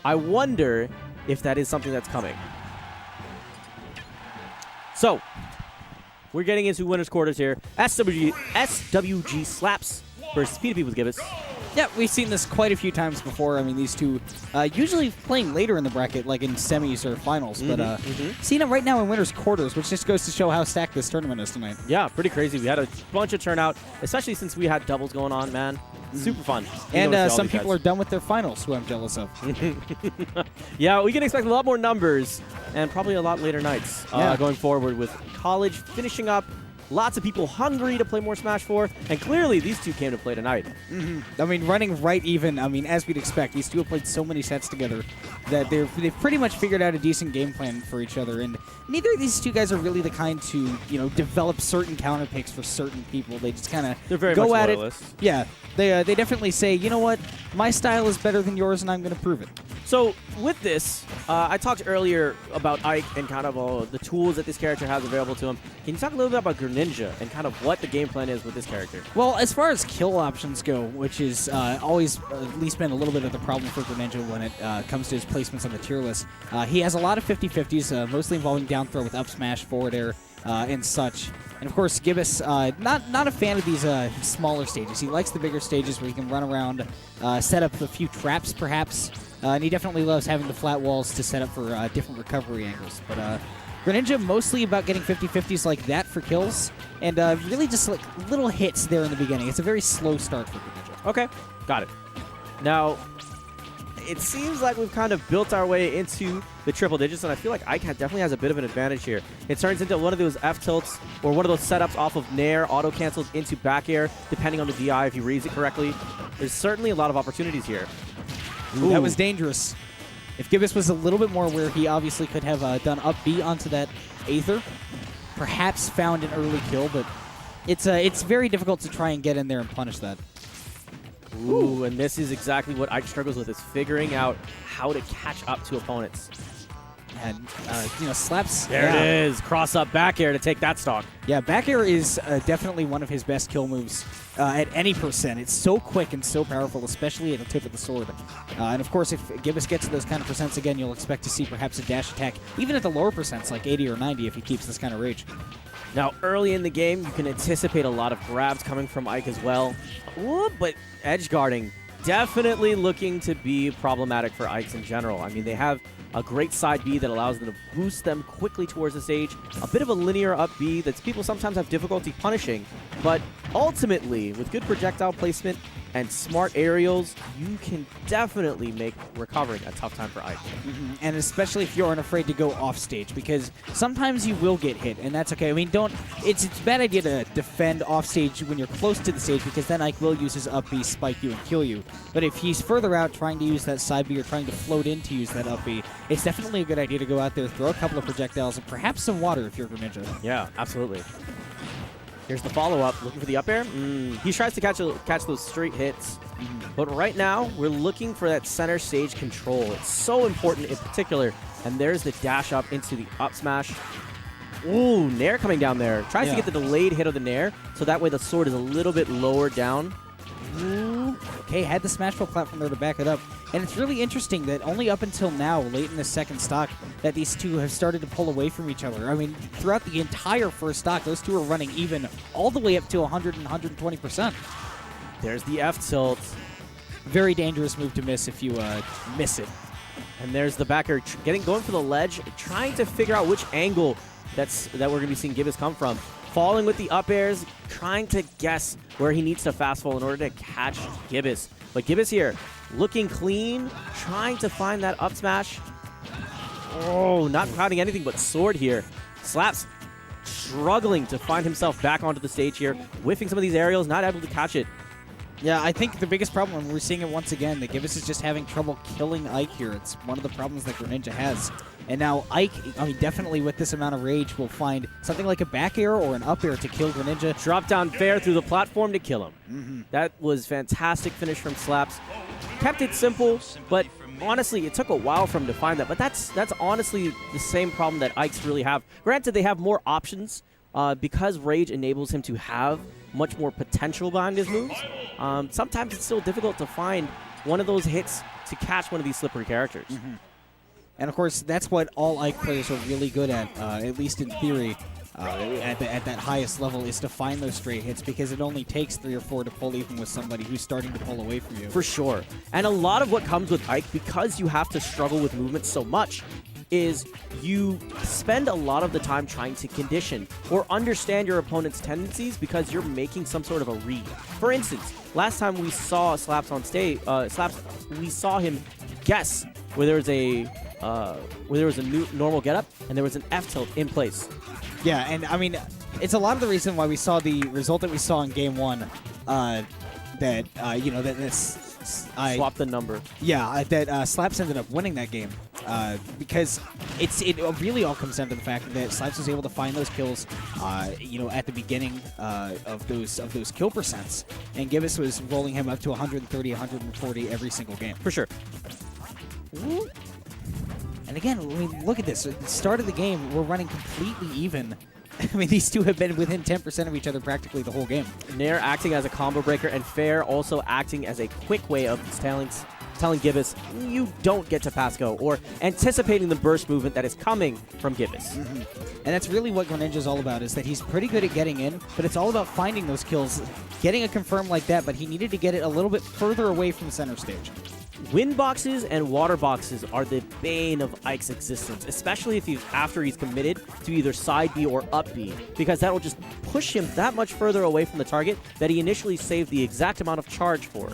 I wonder if that is something that's coming. So, we're getting into winner's quarters here. SWG slaps versus P2P with Gibus. Yeah, we've seen this quite a few times before. I mean, these two usually playing later in the bracket, like in semis or finals, but seeing it right now in winner's quarters, which just goes to show how stacked this tournament is tonight. Yeah, pretty crazy. We had a bunch of turnout, especially since we had doubles going on, man. Super fun. And some people are done with their finals, who I'm jealous of. Yeah, we can expect a lot more numbers and probably a lot later nights going forward with college finishing up. Lots of people hungry to play more Smash 4, and clearly these two came to play tonight. I mean, running right even, I mean, as we'd expect, these two have played so many sets together that they've pretty much figured out a decent game plan for each other, and neither of these two guys are really the kind to, you know, develop certain counter picks for certain people. They just kind of go at it. Yeah, they definitely say, you know what, my style is better than yours, and I'm going to prove it. So with this, I talked earlier about Ike and kind of the tools that this character has available to him. Can you talk a little bit about Greninja and kind of what the game plan is with this character? Well, as far as kill options go, which is always at least been a little bit of the problem for Greninja when it comes to his placements on the tier list, he has a lot of 50-50s, mostly involving down throw with up smash, forward air, and such. And of course, Gibus, not a fan of these smaller stages. He likes the bigger stages where he can run around, set up a few traps perhaps, and he definitely loves having the flat walls to set up for different recovery angles. But Greninja mostly about getting 50-50s like that for kills, and really just like little hits there in the beginning. It's a very slow start for Greninja. Okay, got it. Now, it seems like we've kind of built our way into the triple digits, and I feel like Ike definitely has a bit of an advantage here. It turns into one of those F-tilts or one of those setups off of Nair, auto-cancels into back air, depending on the DI if he reads it correctly. There's certainly a lot of opportunities here. Ooh, that was dangerous. If Gibus was a little bit more aware, he obviously could have done up B onto that Aether, perhaps found an early kill, but it's very difficult to try and get in there and punish that. Ooh, and this is exactly what Ike struggles with, is figuring out how to catch up to opponents. And, you know, slaps. There it is. Cross up back air to take that stock. Yeah, back air is definitely one of his best kill moves at any percent. It's so quick and so powerful, especially at the tip of the sword. And of course, if Gibus gets to those kind of percents again, you'll expect to see perhaps a dash attack, even at the lower percents, like 80 or 90, if he keeps this kind of rage. Now, early in the game, you can anticipate a lot of grabs coming from Ike as well. Ooh, but edge guarding definitely looking to be problematic for Ikes in general. I mean, they have a great side B that allows them to boost them quickly towards the stage. A bit of a linear up B that people sometimes have difficulty punishing. But ultimately, with good projectile placement and smart aerials, you can definitely make recovering a tough time for Ike. And especially if you aren't afraid to go off stage, because sometimes you will get hit, and that's okay. I mean, it's a bad idea to defend off stage when you're close to the stage, because then Ike will use his up B, spike you, and kill you. But if he's further out trying to use that side B or trying to float in to use that up B, it's definitely a good idea to go out there, throw a couple of projectiles, and perhaps some water if you're Greninja. Yeah, absolutely. Here's the follow-up, looking for the up air. He tries to catch those straight hits. But right now, we're looking for that center stage control. It's so important in particular. And there's the dash up into the up smash. Ooh, Nair coming down there. Tries to get the delayed hit of the Nair, so that way the sword is a little bit lower down. Ooh. Okay, had the Smash Ball platform there to back it up. And it's really interesting that only up until now, late in the second stock, that these two have started to pull away from each other. I mean, throughout the entire first stock, those two are running even all the way up to 100 and 120%. There's the F-tilt. Very dangerous move to miss if you miss it. And there's the backer going for the ledge, trying to figure out which angle that we're going to be seeing Gibus come from. Falling with the up airs, trying to guess where he needs to fast fall in order to catch Gibus. But Gibus here, looking clean, trying to find that up smash. Oh, not finding anything but sword here. Slaps struggling to find himself back onto the stage here, whiffing some of these aerials, not able to catch it. Yeah, I think the biggest problem, and we're seeing it once again, that Gibus is just having trouble killing Ike here. It's one of the problems that Greninja has. And now Ike, I mean, definitely with this amount of rage, will find something like a back air or an up air to kill Greninja. Drop down fair through the platform to kill him. That was fantastic finish from Slaps. Kept it simple, but honestly, it took a while for him to find that. But that's honestly the same problem that Ikes really have. Granted, they have more options because rage enables him to have much more potential behind his moves. Sometimes it's still difficult to find one of those hits to catch one of these slippery characters. And of course, that's what all Ike players are really good at least in theory, at that highest level, is to find those straight hits, because it only takes 3 or 4 to pull even with somebody who's starting to pull away from you. For sure. And a lot of what comes with Ike, because you have to struggle with movement so much, is you spend a lot of the time trying to condition or understand your opponent's tendencies because you're making some sort of a read. For instance, last time we saw Slaps on stage, we saw him guess where there was a new normal getup and there was an F tilt in place. Yeah, and I mean, it's a lot of the reason why we saw the result that we saw in Game 1, Swap the number. Yeah, that Slaps ended up winning that game because it really all comes down to the fact that Slaps was able to find those kills, at the beginning of those kill percents, and Gibus was rolling him up to 130, 140 every single game. For sure. Ooh. And again, when we look at this, at the start of the game, we're running completely even. I mean, these two have been within 10% of each other practically the whole game. Nair acting as a combo breaker, and Fair also acting as a quick way of telling Gibus, you don't get to pass go, or anticipating the burst movement that is coming from Gibus. And that's really what Greninja is all about, is that he's pretty good at getting in, but it's all about finding those kills, getting a confirm like that, but he needed to get it a little bit further away from center stage. Wind boxes and water boxes are the bane of Ike's existence, especially after he's committed to either side B or up B, because that'll just push him that much further away from the target that he initially saved the exact amount of charge for.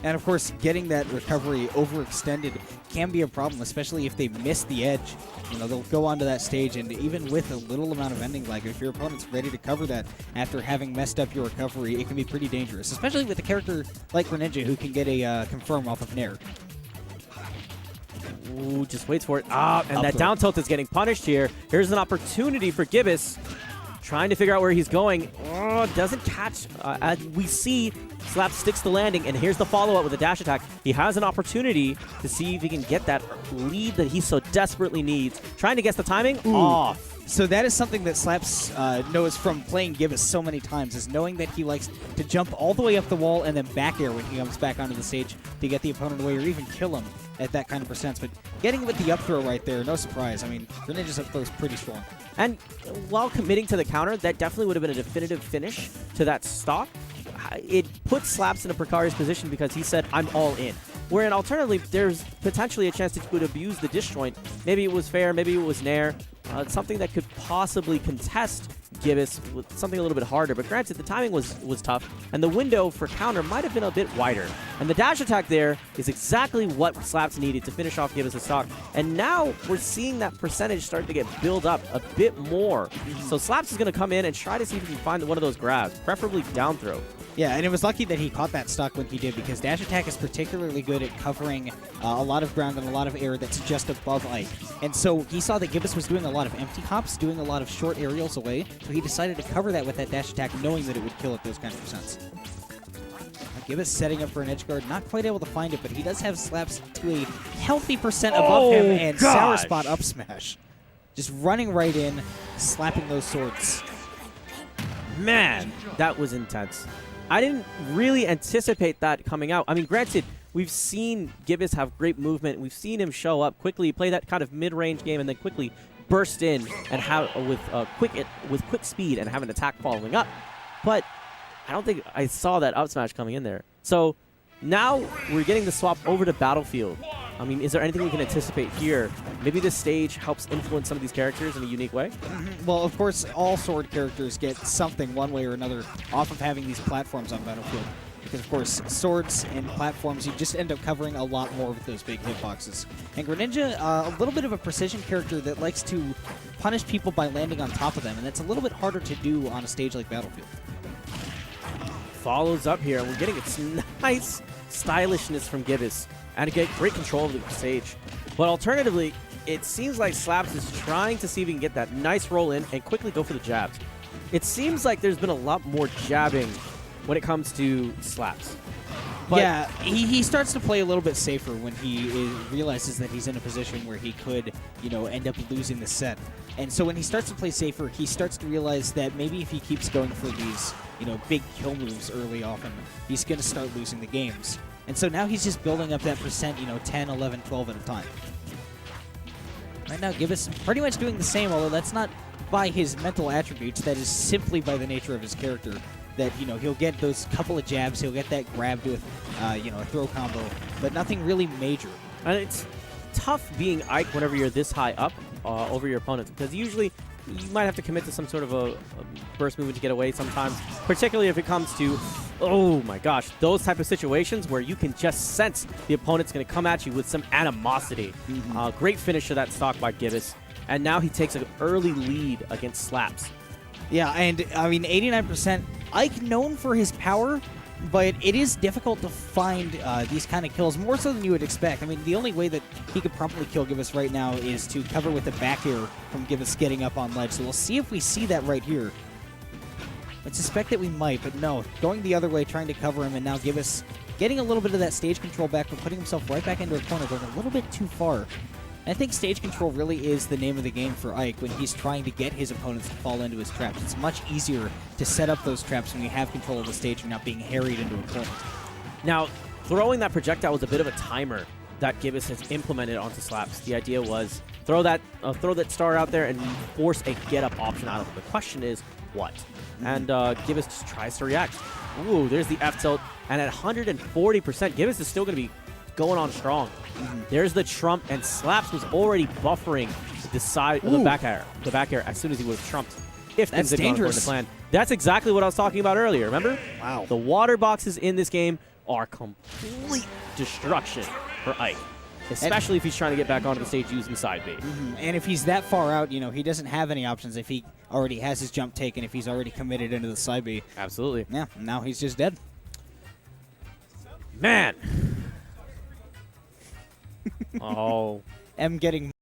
And of course, getting that recovery overextended can be a problem, especially if they miss the edge. They'll go onto that stage, and even with a little amount of ending lag, if your opponent's ready to cover that after having messed up your recovery, it can be pretty dangerous, especially with a character like Greninja who can get a confirm off of Nair. Ooh, just waits for it. And that down tilt is getting punished here. Here's an opportunity for Gibus, trying to figure out where he's going. Doesn't catch. As we see, Slap sticks the landing, and here's the follow-up with a dash attack. He has an opportunity to see if he can get that lead that he so desperately needs. Trying to guess the timing. Off. So that is something that Slaps knows from playing Gibus so many times, is knowing that he likes to jump all the way up the wall and then back air when he comes back onto the stage to get the opponent away or even kill him at that kind of percent. But getting with the up throw right there, no surprise. I mean, Greninja's up throw is pretty strong. And while committing to the counter, that definitely would have been a definitive finish to that stock. It puts Slaps in a precarious position because he said, I'm all in. Wherein alternatively, there's potentially a chance that you could abuse the disjoint. Maybe it was Fair, maybe it was Nair. Something that could possibly contest Gibus with something a little bit harder. But granted, the timing was tough, and the window for counter might have been a bit wider. And the dash attack there is exactly what Slaps needed to finish off Gibus' stock. And now we're seeing that percentage start to get built up a bit more. So Slaps is going to come in and try to see if he can find one of those grabs, preferably down throw. Yeah, and it was lucky that he caught that stock when he did, because dash attack is particularly good at covering a lot of ground and a lot of air that's just above Ike. And so he saw that Gibus was doing a lot of empty hops, doing a lot of short aerials away, so he decided to cover that with that dash attack, knowing that it would kill at those kind of percents. Gibus setting up for an edge guard, not quite able to find it, but he does have Slaps to a healthy percent above him, and Sour Spot up smash. Just running right in, slapping those swords. Man, that was intense. I didn't really anticipate that coming out. I mean, granted, we've seen Gibus have great movement. We've seen him show up quickly, play that kind of mid-range game, and then quickly burst in and have with quick speed and have an attack following up. But I don't think I saw that up smash coming in there. So now we're getting the swap over to Battlefield. I mean, is there anything we can anticipate here? Maybe this stage helps influence some of these characters in a unique way? Well, of course, all sword characters get something one way or another off of having these platforms on Battlefield. Because, of course, swords and platforms, you just end up covering a lot more with those big hitboxes. And Greninja, a little bit of a precision character that likes to punish people by landing on top of them, and that's a little bit harder to do on a stage like Battlefield. Follows up here, and we're getting its nice stylishness from Gibus, and to get great control of the stage. But alternatively, it seems like Slaps is trying to see if he can get that nice roll in and quickly go for the jabs. It seems like there's been a lot more jabbing when it comes to Slaps. But yeah, he starts to play a little bit safer when he realizes that he's in a position where he could, end up losing the set. And so when he starts to play safer, he starts to realize that maybe if he keeps going for these, big kill moves early often, he's going to start losing the games. And so now he's just building up that percent, 10, 11, 12 at a time. Right now, Gibus pretty much doing the same, although that's not by his mental attributes. That is simply by the nature of his character. That, he'll get those couple of jabs, he'll get that grab to a throw combo, but nothing really major. And it's tough being Ike whenever you're this high up over your opponents, because usually you might have to commit to some sort of a burst movement to get away sometimes, particularly if it comes to, oh my gosh, those type of situations where you can just sense the opponent's going to come at you with some animosity. Great finish to that stock by Gibus, and now he takes an early lead against Slaps. Yeah, and I mean, 89%, Ike known for his power, but it is difficult to find these kind of kills, more so than you would expect. I mean, the only way that he could properly kill Gibus right now is to cover with the back air from Gibus getting up on ledge. So we'll see if we see that right here. I suspect that we might, but no. Going the other way, trying to cover him, and now Gibus getting a little bit of that stage control back, but putting himself right back into a corner, going a little bit too far. I think stage control really is the name of the game for Ike when he's trying to get his opponents to fall into his traps. It's much easier to set up those traps when you have control of the stage and not being harried into a corner. Now, throwing that projectile was a bit of a timer that Gibus has implemented onto Slaps. The idea was throw that star out there and force a get-up option out of it. The question is, what? And Gibus just tries to react. Ooh, there's the F-tilt. And at 140%, Gibus is still going to be going on strong. There's the trump, and Slaps was already buffering the side of the back air as soon as he would have trumped. If that's things had gone according to plan. That's exactly what I was talking about earlier, remember? Wow. The water boxes in this game are complete destruction for Ike, especially if he's trying to get back onto the stage using side B. And if he's that far out, he doesn't have any options if he already has his jump taken, if he's already committed into the side B. Absolutely. Yeah, now he's just dead. Man. Oh. M getting